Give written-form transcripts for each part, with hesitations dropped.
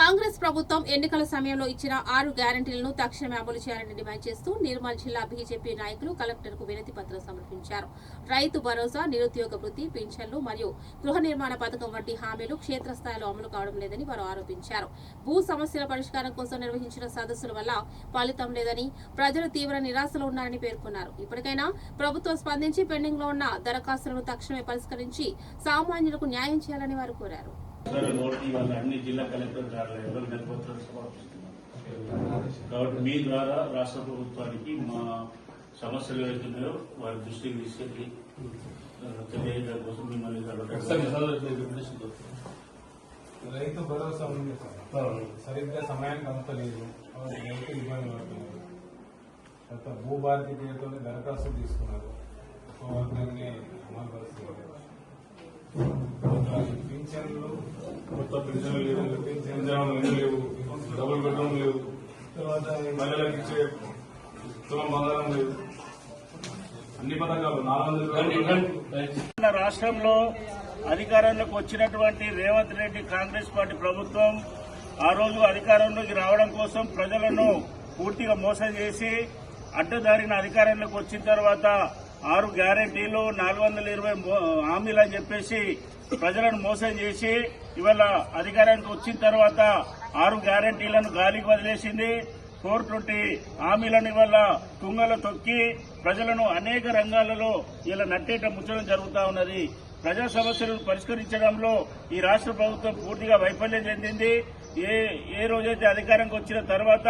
కాంగ్రెస్ ప్రభుత్వం ఎన్నికల సమయంలో ఇచ్చిన 6 గ్యారంటీలను తక్షణమే అమలు చేయాలని డిమాండ్ చేస్తూ నిర్మల్ జిల్లా బీజేపీ నాయకులు కలెక్టర్కు వినతి పత్రం సమర్పించారు. రైతు భరోసా, నిరుద్యోగ వృత్తి, పింఛన్లు మరియు గృహ నిర్మాణ పథకం వంటి హామీలు క్షేత్రస్థాయిలో అమలు కావడం లేదని వారు ఆరోపించారు. భూ సమస్యల పరిష్కారం కోసం నిర్వహించిన సదస్సుల వల్ల ఫలితం లేదని, ప్రజలు తీవ్ర నిరాశలో ఉన్నారని పేర్కొన్నారు. ఇప్పటికైనా ప్రభుత్వం స్పందించి పెండింగ్ లో ఉన్న దరఖాస్తులను తక్షణమే పరిష్కరించి సామాన్యులకు న్యాయం చేయాలని వారు కోరారు. అన్ని జిల్లా కలెక్టర్ కార్యాలయంలో నిలబత్రాలు సమర్పిస్తున్నారు. కాబట్టి మీ ద్వారా రాష్ట్ర ప్రభుత్వానికి మా సమస్యలు ఏవైతున్నాయో వారి దృష్టికి తీసుకెళ్లి తెలియజేయడం కోసం మిమ్మల్ని రైతు భరోసా ఉంది సార్, సరిగ్గా సమయానికి అందలేదు, రైతు ఇబ్బంది పడుతున్నారు. తర్వాత భూభారతి పేరుతో దరఖాస్తులు తీసుకున్నారు, వాటిని అమలు పరుస్తున్నారు. పింఛన్లు, కొత్త పింఛన్లు లేవు, పింఛన్ లేవు, డబుల్ బెడ్రూమ్ లేవు, తర్వాత మహిళలకు ఇచ్చే తులం బంగారం లేదు. అన్ని పథకాలు 400 రాష్ట్రంలో అధికారంలోకి వచ్చినటువంటి రేవంత్ రెడ్డి కాంగ్రెస్ పార్టీ ప్రభుత్వం ఆ రోజు అధికారంలోకి రావడం కోసం ప్రజలను పూర్తిగా మోసం చేసి అడ్డదారిన అధికారంలోకి వచ్చిన తర్వాత 6 గ్యారెంటీలు 420 హామీలు అని చెప్పేసి ప్రజలను మోసం చేసి ఇవాళ అధికారానికి వచ్చిన తర్వాత 6 గ్యారెంటీలను గాలికి వదిలేసింది. 420 హామీలను ఇవాళ తుంగలో తొక్కి ప్రజలను అనేక రంగాలలో ఇలా నట్టేట ముచ్చడం జరుగుతూ ఉన్నది. ప్రజా సమస్యలను పరిష్కరించడంలో ఈ రాష్ట్ర ప్రభుత్వం పూర్తిగా వైఫల్యం చెందింది. ఏ రోజైతే అధికారంకి వచ్చిన తర్వాత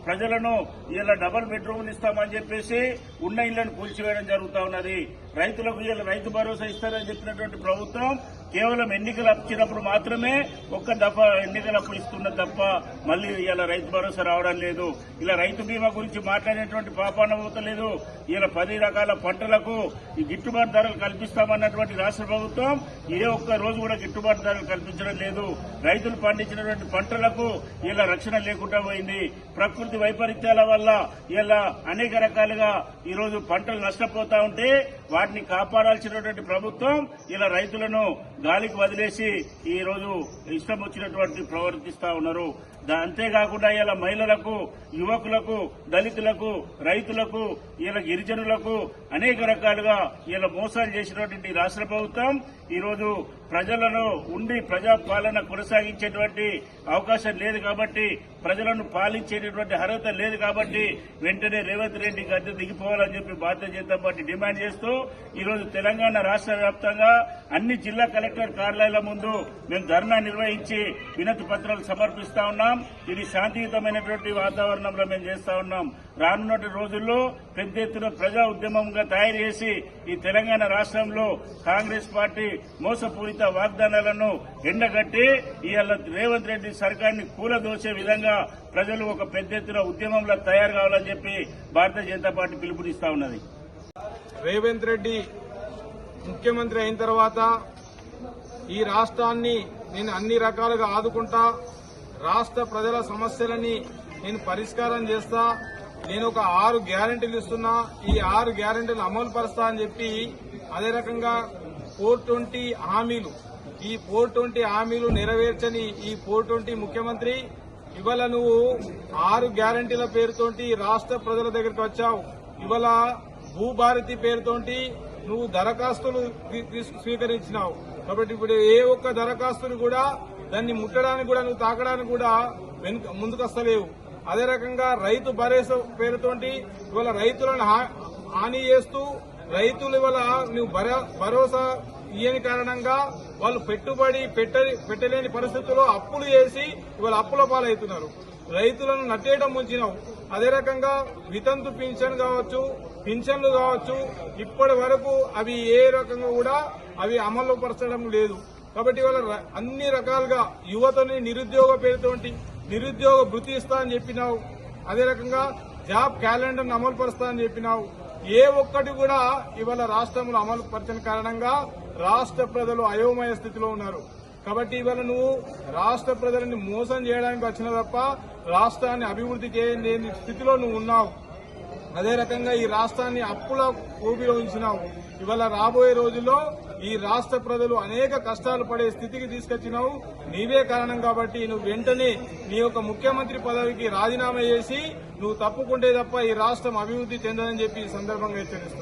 ప్రజలను ఇలా డబుల్ బెడ్రూమ్లు ఇస్తామని చెప్పేసి ఉన్న ఇళ్లను కూల్చివేయడం జరుగుతూ ఉన్నది. రైతులకు ఇలా రైతు భరోసా ఇస్తారని చెప్పినటువంటి ప్రభుత్వం కేవలం ఎన్నికలు వచ్చినప్పుడు మాత్రమే ఒక్క దఫా ఎన్నికలప్పుడు ఇస్తున్నది తప్ప మళ్లీ ఇలా రైతు భరోసా రావడం లేదు. ఇలా రైతు బీమా గురించి మాట్లాడేటువంటి పాపాన పోతలేదు. ఇలా 10 రకాల పంటలకు ఈ గిట్టుబాటు ధరలు కల్పిస్తామన్నటువంటి రాష్ట్ర ప్రభుత్వం ఏ ఒక్క రోజు కూడా గిట్టుబాటు ధరలు కల్పించడం లేదు. రైతులు పండించినటువంటి పంటలకు ఇలా రక్షణ లేకుండా పోయింది. ప్రకృతి వైపరీత్యాల వల్ల ఇలా అనేక రకాలుగా ఈ రోజు పంటలు నష్టపోతా ఉంటే వాటిని కాపాడాల్సినటువంటి ప్రభుత్వం ఇలా రైతులను గాలికి వదిలేసి ఈ రోజు ఇష్టం వచ్చినటువంటి ప్రవర్తిస్తా ఉన్నారు. అంతేకాకుండా ఇలా మహిళలకు, యువకులకు, దళితులకు, రైతులకు, ఇలా గిరిజనులకు అనేక రకాలుగా ఇలా మోసాలు చేసినటువంటి రాష్ట్ర ప్రభుత్వం ఈరోజు ప్రజలను ఉండి ప్రజాపాలన కొనసాగించేటువంటి అవకాశం లేదు కాబట్టి, ప్రజలను పాలించేటటువంటి అర్హత లేదు కాబట్టి వెంటనే రేవంత్ రెడ్డి గద్దె దిగిపోవాలని చెప్పి భారతీయ జనతా పార్టీ డిమాండ్ చేస్తూ ఈరోజు తెలంగాణ రాష్ట్ర వ్యాప్తంగా అన్ని జిల్లా కలెక్టర్ కార్యాలయాల ముందు మేము ధర్నా నిర్వహించి వినతి పత్రాలు సమర్పిస్తా ఉన్నాం. ఇది శాంతియుతమైనటువంటి వాతావరణంలో మేము చేస్తా ఉన్నాం. రానున్న రోజుల్లో పెద్ద ఎత్తున ప్రజా ఉద్యమంగా తయారు చేసి ఈ తెలంగాణ రాష్ట్రంలో కాంగ్రెస్ పార్టీ మోసపూరిత వాగ్దానాలను ఎండగట్టి ఇవాళ రేవంత్ రెడ్డి సర్కార్ని కూలదోసే విధంగా ప్రజలు ఒక పెద్ద ఎత్తున ఉద్యమంలో తయారు కావాలని చెప్పి భారతీయ జనతా పార్టీ పిలుపునిస్తా ఉన్నది. రేవంత్ రెడ్డి ముఖ్యమంత్రి అయిన తర్వాత ఈ రాష్ట్రాన్ని నేను అన్ని రకాలుగా ఆదుకుంటా, రాష్ట్ర ప్రజల సమస్యలని నేను పరిష్కారం చేస్తా, నేను ఒక 6 గ్యారెంటీలు ఇస్తున్నా, ఈ 6 గ్యారెంటీలు అమలు పరుస్తా అని చెప్పి అదే రకంగా 420 హామీలు, ఈ 420 హామీలు నెరవేర్చని ఈ 420 ముఖ్యమంత్రి ఇవాళ నువ్వు 6 గ్యారెంటీల పేరుతోటి రాష్ట్ర ప్రజల దగ్గరికి వచ్చావు. ఇవాళ భూభారతి పేరుతోటి నువ్వు దరఖాస్తులు స్వీకరించినావు. కాబట్టి ఇప్పుడు ఏ ఒక్క దరఖాస్తులు కూడా దాన్ని ముట్టడానికి కూడా నువ్వు తాకడానికి కూడా ముందుకొస్తలేవు. అదే రకంగా రైతు భరోసా పేరుతోటి ఇవాళ రైతులను హాని చేస్తూ రైతులు ఇవాళ నువ్వు భరోసా ఇయ్యని కారణంగా వాళ్ళు పెట్టుబడి పెట్టలేని పరిస్థితుల్లో అప్పులు చేసి ఇవాళ అప్పుల పాలవుతున్నారు. రైతులను నట్టేయడం ముంచినావు. అదే రకంగా వితంతు పింఛన్లు కావచ్చు ఇప్పటి వరకు అవి ఏ రకంగా కూడా అవి అమలు పరచడం లేదు. కాబట్టి ఇవాళ అన్ని రకాలుగా యువతని నిరుద్యోగ పేరుతోటి నిరుద్యోగ భృతి ఇస్తా అని చెప్పినావు. అదే రకంగా జాబ్ క్యాలెండర్ను అమలు పరుస్తా అని చెప్పినావు. ఏ ఒక్కటి కూడా ఇవాళ రాష్ట్రంలో అమలు పరిచిన కారణంగా రాష్ట్ర ప్రజలు అయోమయ స్థితిలో ఉన్నారు. కాబట్టి ఇవాళ నువ్వు రాష్ట్ర ప్రజలని మోసం చేయడానికి వచ్చిన తప్ప రాష్ట్రాన్ని అభివృద్ధి చేయలేని స్థితిలో నువ్వు ఉన్నావు. అదే రకంగా ఈ రాష్ట్రాన్ని అప్పుల ఊబిలో ఉంచినావు. ఇవాళ రాబోయే రోజుల్లో ఈ రాష్ట్ర ప్రజలు అనేక కష్టాలు పడే స్థితికి తీసుకొచ్చినావు. నీవే కారణం కాబట్టి నువ్వు వెంటనే నీ యొక్క ముఖ్యమంత్రి పదవికి రాజీనామా చేసి నువ్వు తప్పుకుంటే తప్ప ఈ రాష్ట్రం అభివృద్ధి చెందదని చెప్పి ఈ సందర్భంగా హెచ్చరిస్తున్నాను.